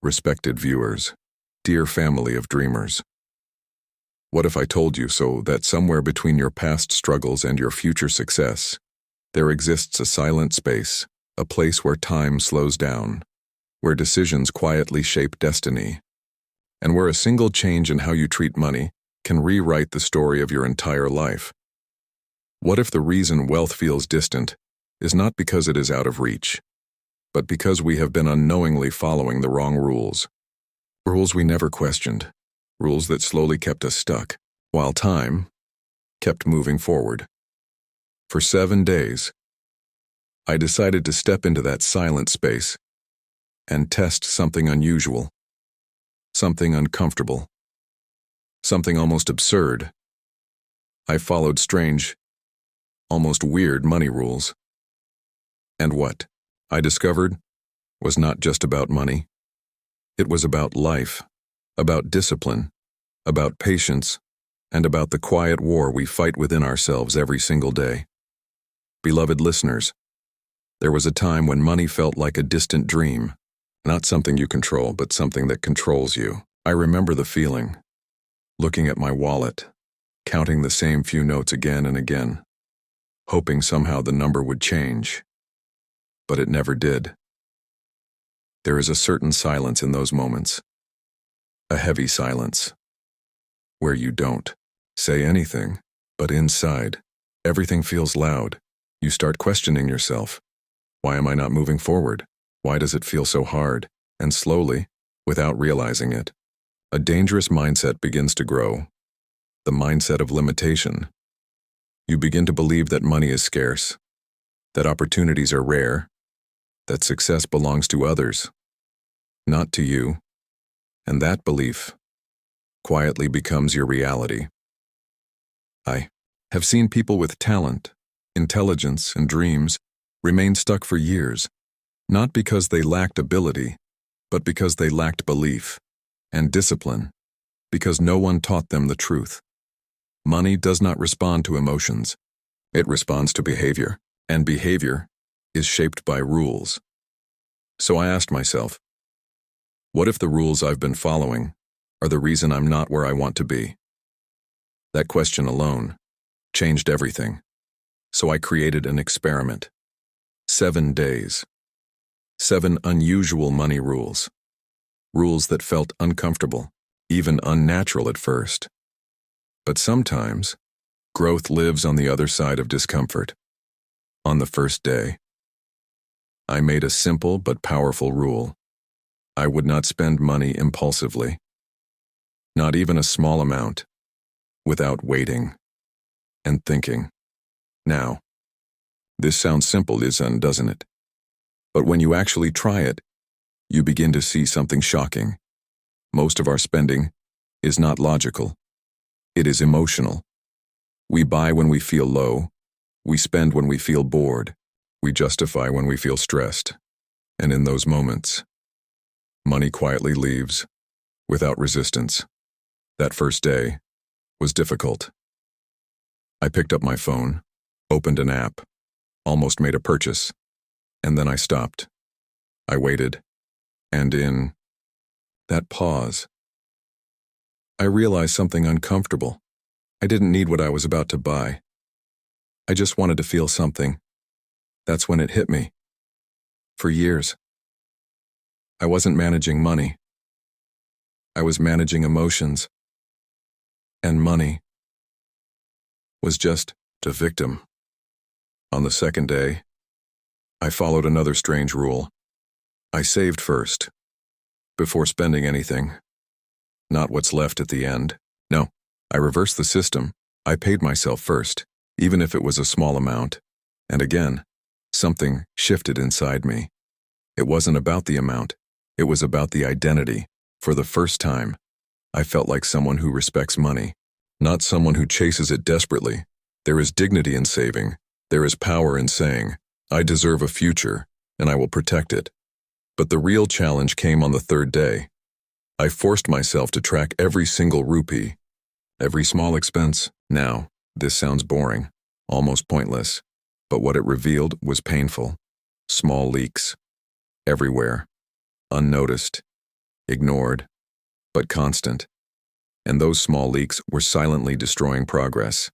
respected viewers, dear family of dreamers. What if I told you so that somewhere between your past struggles and your future success, there exists a silent space, a place where time slows down, where decisions quietly shape destiny, and where a single change in how you treat money can rewrite the story of your entire life? What if the reason wealth feels distant is not because it is out of reach, but because we have been unknowingly following the wrong rules? Rules we never questioned, rules that slowly kept us stuck, while time kept moving forward. For 7 days, I decided to step into that silent space and test something unusual, something uncomfortable, something almost absurd. I followed strange, almost weird money rules. And what I discovered was not just about money. It was about life, about discipline, about patience, and about the quiet war we fight within ourselves every single day. Beloved listeners, there was a time when money felt like a distant dream, not something you control, but something that controls you. I remember the feeling, looking at my wallet, counting the same few notes again and again, hoping somehow the number would change. But it never did. There is a certain silence in those moments, a heavy silence, where you don't say anything, but inside, everything feels loud. You start questioning yourself. Why am I not moving forward? Why does it feel so hard? And slowly, without realizing it, a dangerous mindset begins to grow, the mindset of limitation. You begin to believe that money is scarce, that opportunities are rare, that success belongs to others, not to you, and that belief quietly becomes your reality. I have seen people with talent, intelligence, and dreams remain stuck for years, not because they lacked ability, but because they lacked belief and discipline, because no one taught them the truth. Money does not respond to emotions. It responds to behavior, and behavior is shaped by rules. So I asked myself, what if the rules I've been following are the reason I'm not where I want to be? That question alone changed everything. So I created an experiment. 7 days. 7 unusual money rules. Rules that felt uncomfortable, even unnatural at first. But sometimes, growth lives on the other side of discomfort. On the first day, I made a simple but powerful rule. I would not spend money impulsively, not even a small amount, without waiting and thinking. Now, this sounds simple, doesn't it? But when you actually try it, you begin to see something shocking. Most of our spending is not logical. It is emotional. We buy when we feel low. We spend when we feel bored. We justify when we feel stressed. And in those moments, money quietly leaves without resistance. That first day was difficult. I picked up my phone, opened an app, almost made a purchase, and then I stopped. I waited, and in that pause, I realized something uncomfortable. I didn't need what I was about to buy. I just wanted to feel something. That's when it hit me. For years, I wasn't managing money. I was managing emotions. And money was just a victim. On the second day, I followed another strange rule. I saved first, before spending anything. Not what's left at the end. No, I reversed the system. I paid myself first, even if it was a small amount. And again, something shifted inside me. It wasn't about the amount. It was about the identity. For the first time, I felt like someone who respects money, not someone who chases it desperately. There is dignity in saving. There is power in saying, I deserve a future, and I will protect it. But the real challenge came on the third day. I forced myself to track every single rupee, every small expense. Now, this sounds boring, almost pointless, but what it revealed was painful. Small leaks, everywhere, unnoticed, ignored, but constant. And those small leaks were silently destroying progress.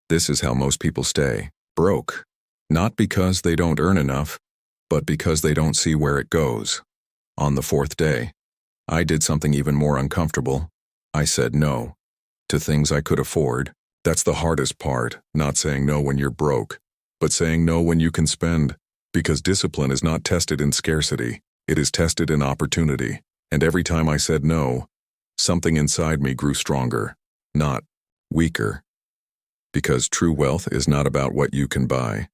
This is how most people stay broke. Not because they don't earn enough, but because they don't see where it goes. On the fourth day, I did something even more uncomfortable. I said no to things I could afford. That's the hardest part, not saying no when you're broke, but saying no when you can spend. Because discipline is not tested in scarcity, it is tested in opportunity. And every time I said no, something inside me grew stronger, not weaker. Because true wealth is not about what you can buy.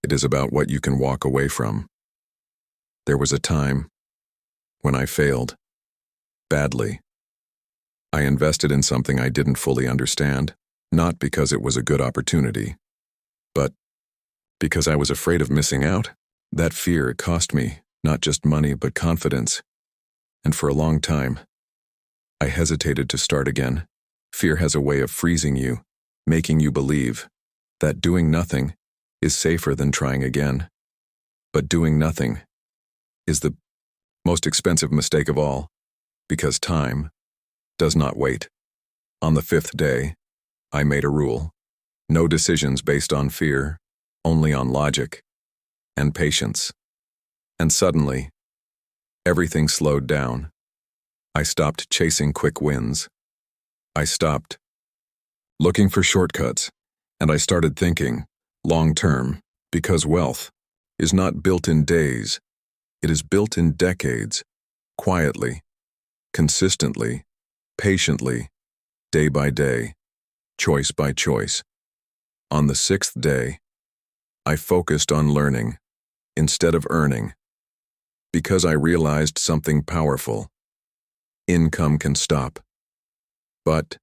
It is about what you can walk away from. There was a time when I failed badly. I invested in something I didn't fully understand, not because it was a good opportunity, but because I was afraid of missing out. That fear cost me not just money but confidence. And for a long time, I hesitated to start again. Fear has a way of freezing you, making you believe that doing nothing is safer than trying again. But doing nothing is the most expensive mistake of all, because time does not wait. On the fifth day, I made a rule. No decisions based on fear, only on logic and patience. And suddenly, everything slowed down. I stopped chasing quick wins. I stopped looking for shortcuts, and I started thinking long-term, because wealth is not built in days. It is built in decades, quietly, consistently, patiently, day by day, choice by choice. On the sixth day, I focused on learning instead of earning, because I realized something powerful. Income can stop, but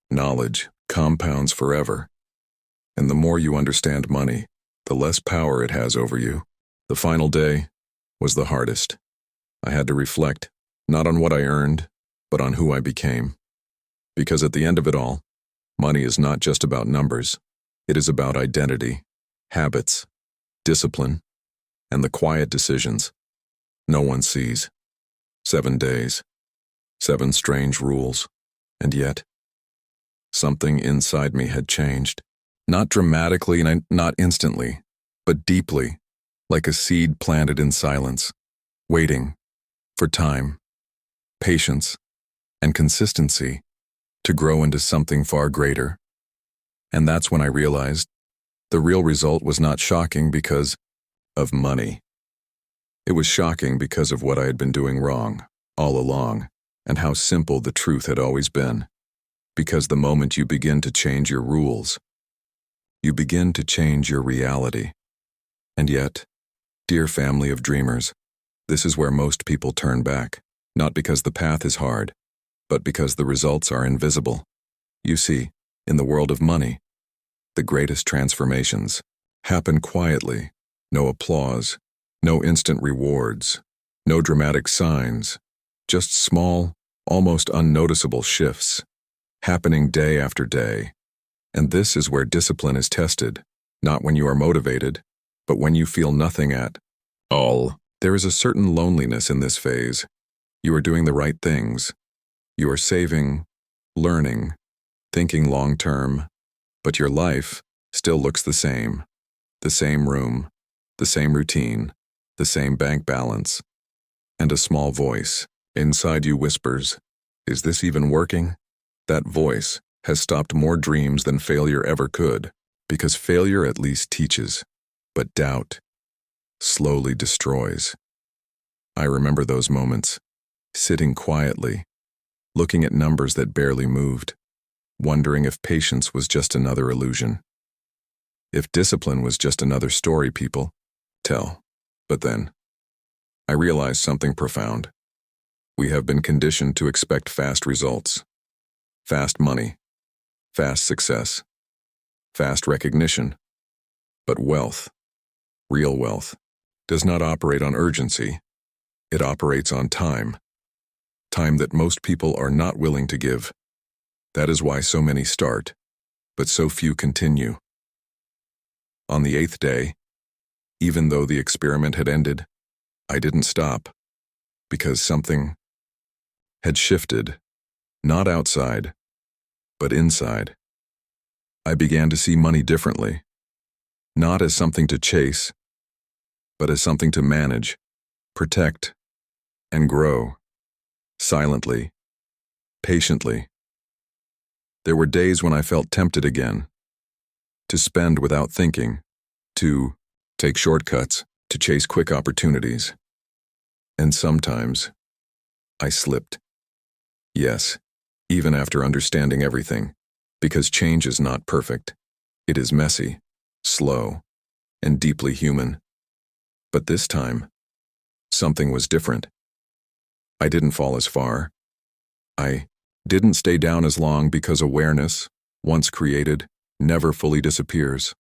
knowledge compounds forever. And the more you understand money, the less power it has over you. The final day was the hardest. I had to reflect, not on what I earned, but on who I became. Because at the end of it all, money is not just about numbers. It is about identity, habits, discipline, and the quiet decisions no one sees. 7 days, 7 strange rules, and yet, something inside me had changed. Not dramatically and not instantly, but deeply, like a seed planted in silence, waiting for time, patience, and consistency to grow into something far greater. And that's when I realized the real result was not shocking because of money. It was shocking because of what I had been doing wrong all along, and how simple the truth had always been. Because the moment you begin to change your rules, you begin to change your reality. And yet, dear family of dreamers, this is where most people turn back, not because the path is hard, but because the results are invisible. You see, in the world of money, the greatest transformations happen quietly. No applause, no instant rewards, no dramatic signs, just small, almost unnoticeable shifts, happening day after day. And this is where discipline is tested, not when you are motivated, but when you feel nothing at all. There is a certain loneliness in this phase. You are doing the right things. You are saving, learning, thinking long-term, but your life still looks the same. The same room, the same routine, the same bank balance. And a small voice inside you whispers, "Is this even working?" That voice has stopped more dreams than failure ever could, because failure at least teaches, but doubt slowly destroys. I remember those moments, sitting quietly, looking at numbers that barely moved, wondering if patience was just another illusion. If discipline was just another story people tell. But then, I realized something profound. We have been conditioned to expect fast results, fast money, fast success, fast recognition. But wealth, real wealth, does not operate on urgency. It operates on time. Time that most people are not willing to give. That is why so many start, but so few continue. On the 8th day, even though the experiment had ended, I didn't stop, because something had shifted, not outside, but inside. I began to see money differently, not as something to chase, but as something to manage, protect, and grow, silently, patiently. There were days when I felt tempted again, to spend without thinking, to take shortcuts, to chase quick opportunities. And sometimes, I slipped. Yes, even after understanding everything, because change is not perfect. It is messy, slow, and deeply human. But this time, something was different. I didn't fall as far. I didn't stay down as long because awareness, once created, never fully disappears.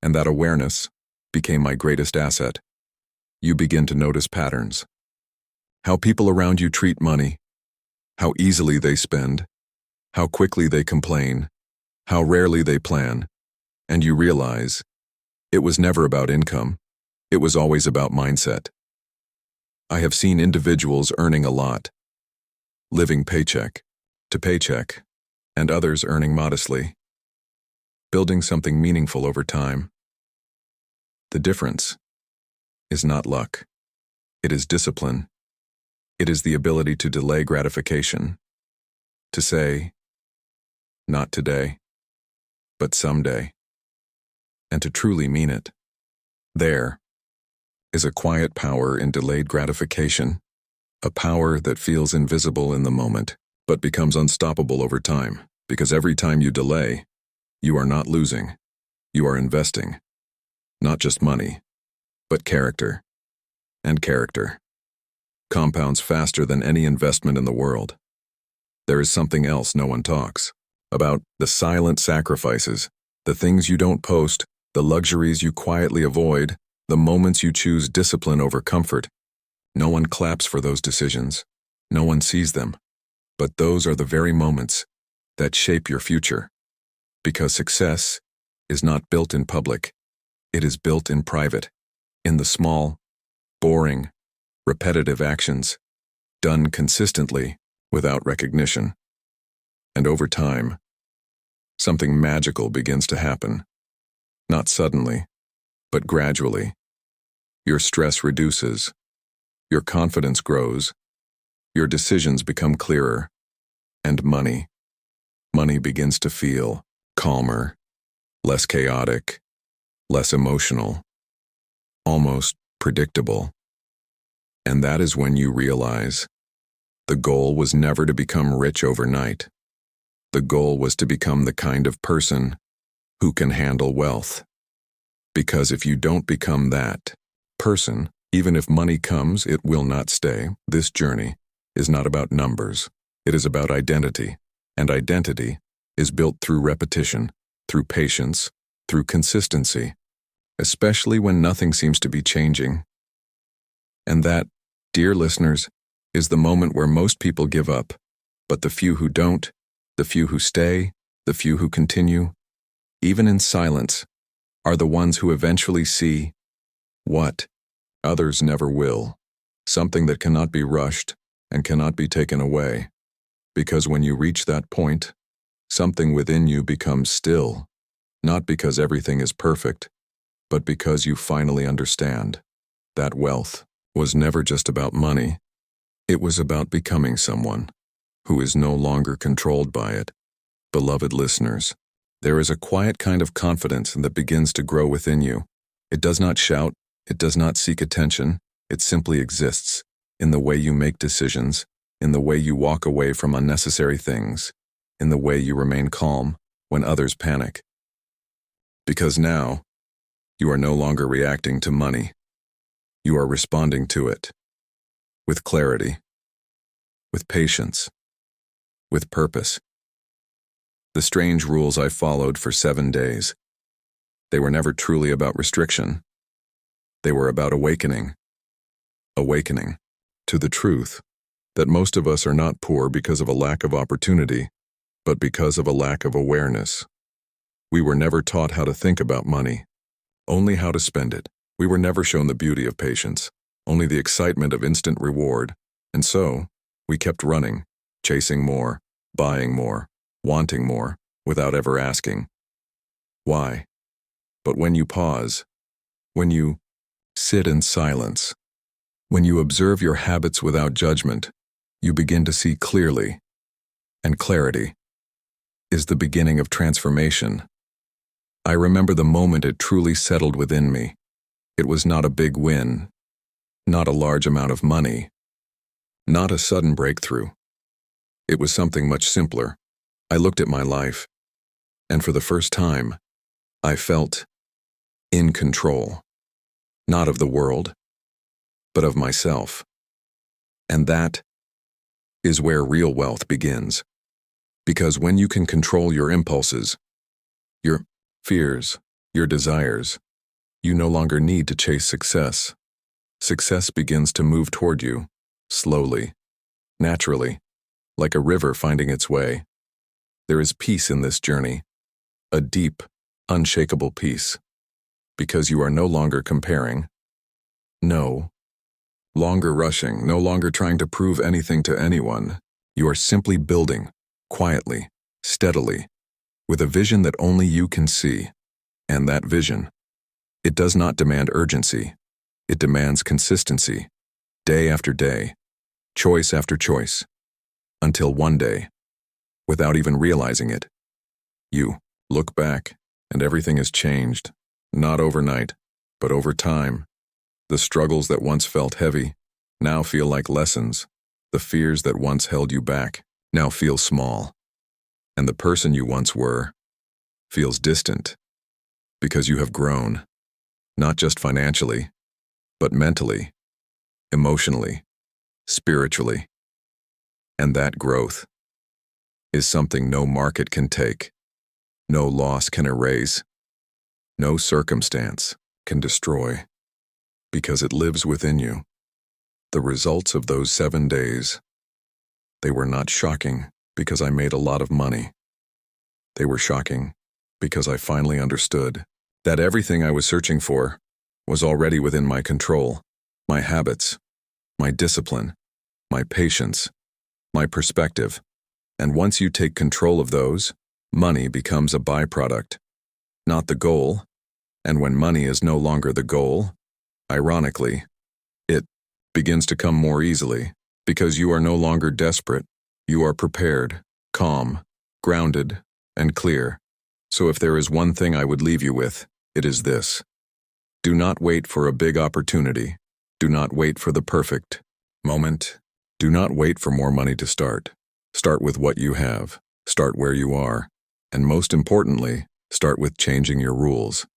And that awareness became my greatest asset. You begin to notice patterns. How people around you treat money, how easily they spend, how quickly they complain, how rarely they plan, and you realize it was never about income, it was always about mindset. I have seen individuals earning a lot, living paycheck to paycheck, and others earning modestly, building something meaningful over time. The difference is not luck. It is discipline. It is the ability to delay gratification, to say, not today, but someday, and to truly mean it. There is a quiet power in delayed gratification, a power that feels invisible in the moment, but becomes unstoppable over time, because every time you delay, you are not losing, you are investing. Not just money, but character. And character compounds faster than any investment in the world. There is something else no one talks about: the silent sacrifices, the things you don't post, the luxuries you quietly avoid, the moments you choose discipline over comfort. No one claps for those decisions. No one sees them. But those are the very moments that shape your future. Because success is not built in public. It is built in private, in the small, boring, repetitive actions, done consistently without recognition. And over time, something magical begins to happen. Not suddenly, but gradually. Your stress reduces, your confidence grows, your decisions become clearer, and money begins to feel calmer, less chaotic, less emotional, almost predictable. And that is when you realize the goal was never to become rich overnight. The goal was to become the kind of person who can handle wealth. Because if you don't become that person, even if money comes, it will not stay. This journey is not about numbers. It is about identity. And identity is built through repetition, through patience, through consistency, especially when nothing seems to be changing. And that, dear listeners, is the moment where most people give up. But the few who don't, the few who stay, the few who continue, even in silence, are the ones who eventually see what others never will, something that cannot be rushed and cannot be taken away. Because when you reach that point, something within you becomes still, not because everything is perfect, but because you finally understand that wealth was never just about money. It was about becoming someone who is no longer controlled by it. Beloved listeners, there is a quiet kind of confidence that begins to grow within you. It does not shout, it does not seek attention, it simply exists in the way you make decisions, in the way you walk away from unnecessary things, in the way you remain calm when others panic. Because now, you are no longer reacting to money. You are responding to it. With clarity. With patience. With purpose. The strange rules I followed for 7 days. They were never truly about restriction. They were about awakening. Awakening to the truth that most of us are not poor because of a lack of opportunity, but because of a lack of awareness. We were never taught how to think about money, only how to spend it. We were never shown the beauty of patience, only the excitement of instant reward, and so we kept running, chasing more, buying more, wanting more, without ever asking why. But when you pause, when you sit in silence, when you observe your habits without judgment, you begin to see clearly, and clarity is the beginning of transformation. I remember the moment it truly settled within me. It was not a big win, not a large amount of money, not a sudden breakthrough. It was something much simpler. I looked at my life, and for the first time, I felt in control, not of the world, but of myself. And that is where real wealth begins. Because when you can control your impulses, your fears, your desires, you no longer need to chase success. Success begins to move toward you, slowly, naturally, like a river finding its way. There is peace in this journey, a deep, unshakable peace, because you are no longer comparing, no longer rushing, no longer trying to prove anything to anyone. You are simply building, quietly, steadily, with a vision that only you can see. And that vision, it does not demand urgency. It demands consistency, day after day, choice after choice, until one day, without even realizing it, you look back and everything has changed, not overnight, but over time. The struggles that once felt heavy now feel like lessons. The fears that once held you back now feel small. And the person you once were feels distant because you have grown, not just financially, but mentally, emotionally, spiritually. And that growth is something no market can take, no loss can erase, no circumstance can destroy, because it lives within you. The results of those 7 days, they were not shocking because I made a lot of money. They were shocking because I finally understood that everything I was searching for was already within my control. My habits, my discipline, my patience, my perspective. And once you take control of those, money becomes a byproduct, not the goal. And when money is no longer the goal, ironically, it begins to come more easily because you are no longer desperate. You are prepared, calm, grounded, and clear. So if there is one thing I would leave you with, it is this. Do not wait for a big opportunity. Do not wait for the perfect moment. Do not wait for more money to start. Start with what you have. Start where you are. And most importantly, start with changing your rules.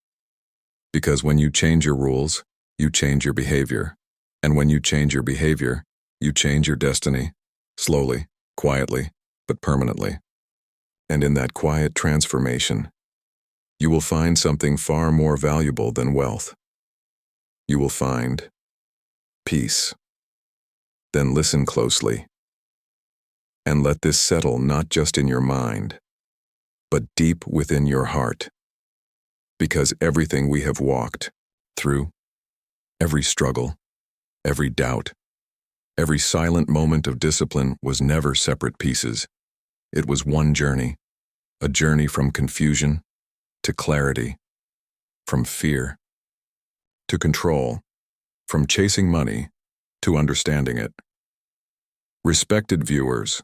Because when you change your rules, you change your behavior. And when you change your behavior, you change your destiny. Slowly, quietly, but permanently. And in that quiet transformation, you will find something far more valuable than wealth. You will find peace. Then listen closely. And let this settle not just in your mind, but deep within your heart. Because everything we have walked through, every struggle, every doubt, every silent moment of discipline was never separate pieces. It was one journey, a journey from confusion to clarity, from fear to control, from chasing money to understanding it. Respected viewers,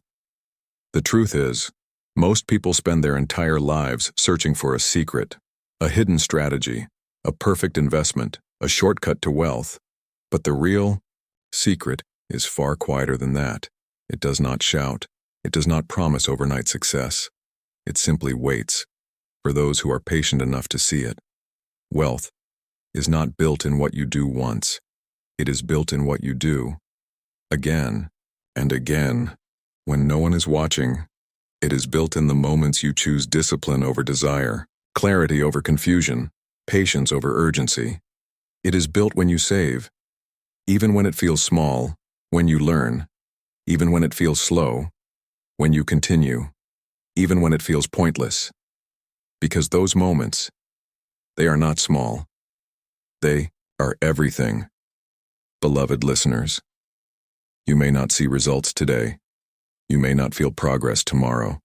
the truth is, most people spend their entire lives searching for a secret, a hidden strategy, a perfect investment, a shortcut to wealth. But the real secret is far quieter than that. It does not shout. It does not promise overnight success. It simply waits for those who are patient enough to see it. Wealth is not built in what you do once. It is built in what you do again and again when no one is watching. It is built in the moments you choose discipline over desire, clarity over confusion, patience over urgency. It is built when you save, even when it feels small, when you learn, even when it feels slow, when you continue, even when it feels pointless. Because those moments, they are not small. They are everything. Beloved listeners, you may not see results today. You may not feel progress tomorrow,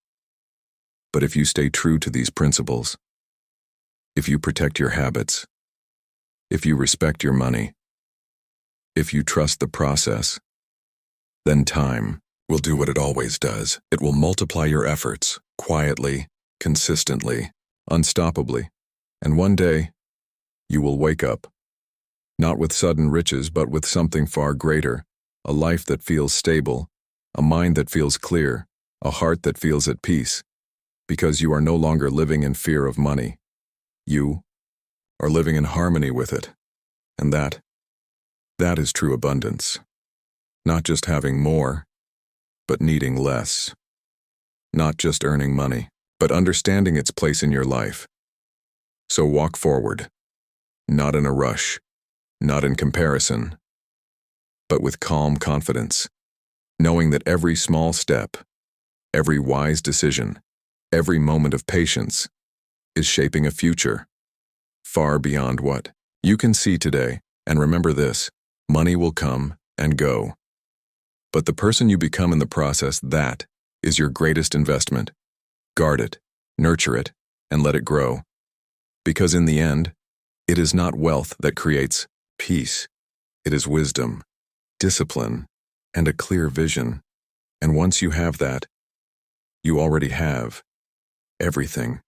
but if you stay true to these principles, if you protect your habits, if you respect your money, if you trust the process, then time will do what it always does. It will multiply your efforts, quietly, consistently, unstoppably. And one day, you will wake up, not with sudden riches, but with something far greater, a life that feels stable, a mind that feels clear, a heart that feels at peace, because you are no longer living in fear of money. You are living in harmony with it. And that is true abundance. Not just having more, but needing less. Not just earning money, but understanding its place in your life. So walk forward, not in a rush, not in comparison, but with calm confidence, knowing that every small step, every wise decision, every moment of patience is shaping a future far beyond what you can see today. And remember this, money will come and go, but the person you become in the process, that is your greatest investment. Guard it, nurture it, and let it grow. Because in the end, it is not wealth that creates peace. It is wisdom, discipline, and a clear vision. And once you have that, you already have everything.